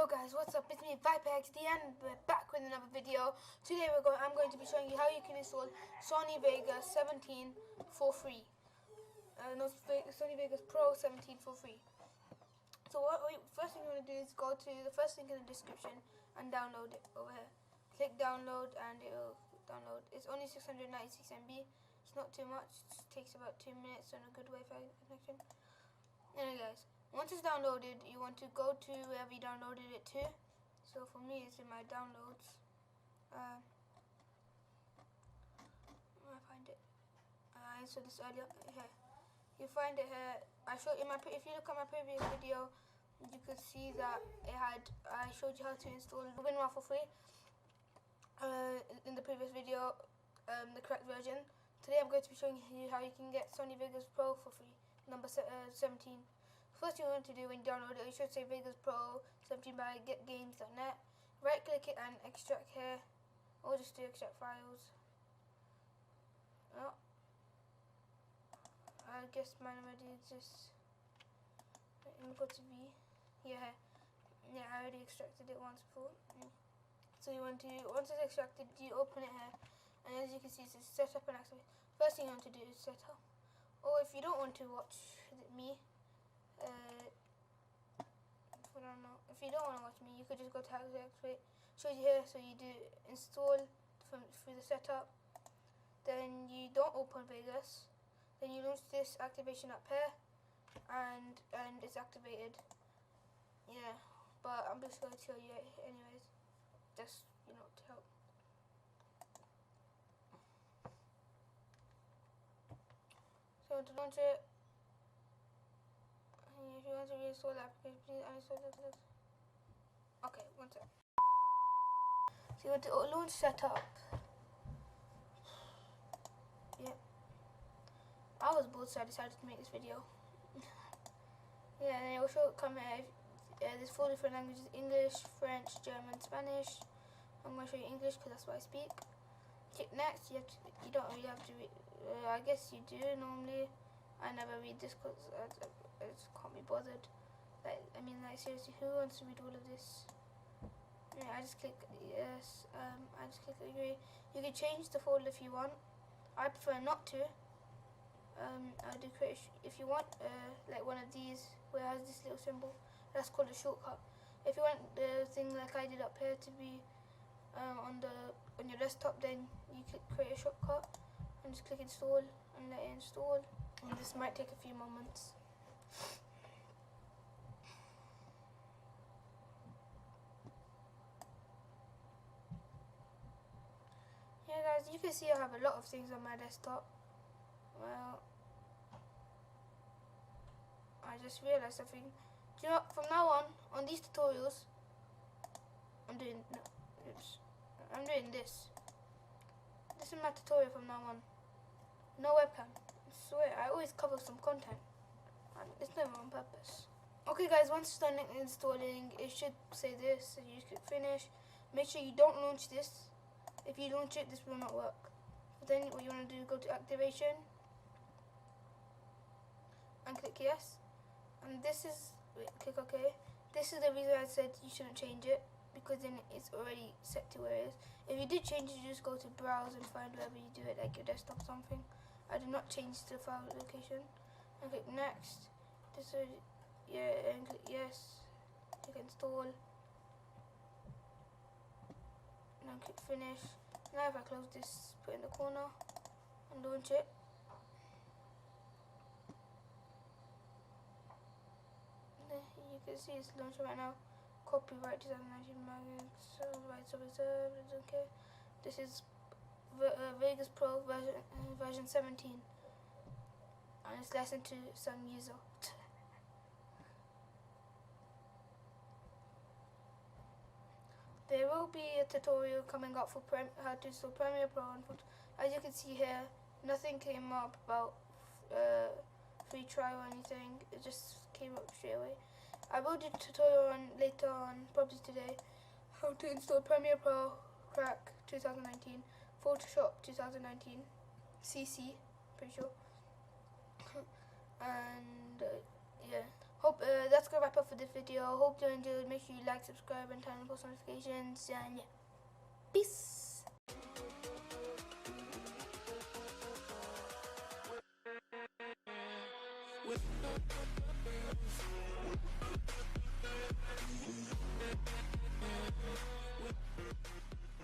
guys, what's up? It's me, ViperXD, and we're back with another video. Today I'm going to be showing you how you can install Sony Vegas 17 for free. Sony Vegas Pro 17 for free. So first thing you want to do is go to the first link in the description and download it over here. Click download and it'll download. It's only 696 MB. It's not too much. It takes about 2 minutes on a good Wi-Fi connection. Anyway guys, once it's downloaded, you want to go to wherever you downloaded it to. So for me, it's in my downloads. I find it. I installed this earlier. Here, you find it here. If you look at my previous video, you could see that I showed you how to install WinRAR for free. In the previous video, the correct version. Today I'm going to be showing you how you can get Sony Vegas Pro for free, number 17. First thing you want to do when you download it, you should say Vegas Pro 17 by getgames.net. Right click it and extract here, or just do extract files. Oh, I guess mine already exists. Let me go to V. Yeah, I already extracted it once before. So you want to, once it's extracted, you open it here, and as you can see it says set up and activate. First thing you want to do is set up. Or if you don't want to watch me, if you don't want to watch me, you could just go to activate. Shows you here, so you do install through the setup. Then you don't open Vegas. Then you launch this activation up here, and it's activated. Yeah, but I'm just going to show you anyways, just to help. So to launch it, if you want to reinstall the application, please uninstall this. Okay, one sec. So you want to launch setup. Yeah. I was bored, so I decided to make this video. Yeah, and it will show come here. There's 4 different languages: English, French, German, Spanish. I'm going to show you English because that's what I speak. Click next. You don't really have to read. I guess you do normally. I never read this because I just can't be bothered. Like seriously, who wants to read all of this? Yeah, I just click yes. I just click agree. You can change the folder if you want. I prefer not to. I do create if you want like one of these where it has this little symbol. That's called a shortcut. If you want the thing like I did up here to be on your desktop, then you click create a shortcut and just click install and let it install. And this might take a few moments. Yeah guys, you can see I have a lot of things on my desktop. Well, I just realized something. Do you know, from now on these tutorials, I'm doing this. This is my tutorial from now on. No webcam. I swear, I always cover some content. And it's never on purpose. Okay guys, once it's done installing, it should say this, so you just click finish. Make sure you don't launch this. If you launch it, this will not work. Then what you want to do, go to activation and click yes. And this is, click OK. This is the reason I said you shouldn't change it, because then it's already set to where it is. If you did change it, you just go to browse and find wherever you do it, like your desktop or something. I did not change the file location. And click next. This is, yeah, and click yes. Click install. And then click finish. Now if I close this, put it in the corner and launch it. You can see it's launching right now. Copyright 2019 magazine, rights are reserved. I don't care. This is Vegas Pro version 17, and it's less than 2 some years old. There will be a tutorial coming up for how to install Premiere Pro. And as you can see here, nothing came up about free trial or anything. It just came up straight away. I will do a tutorial later on, probably today, how to install Premiere Pro, Crack 2019, Photoshop 2019, CC, pretty sure. And yeah, Hope that's gonna wrap up for this video. Hope you enjoyed. Make sure you like, subscribe, and turn on post notifications. And yeah, peace.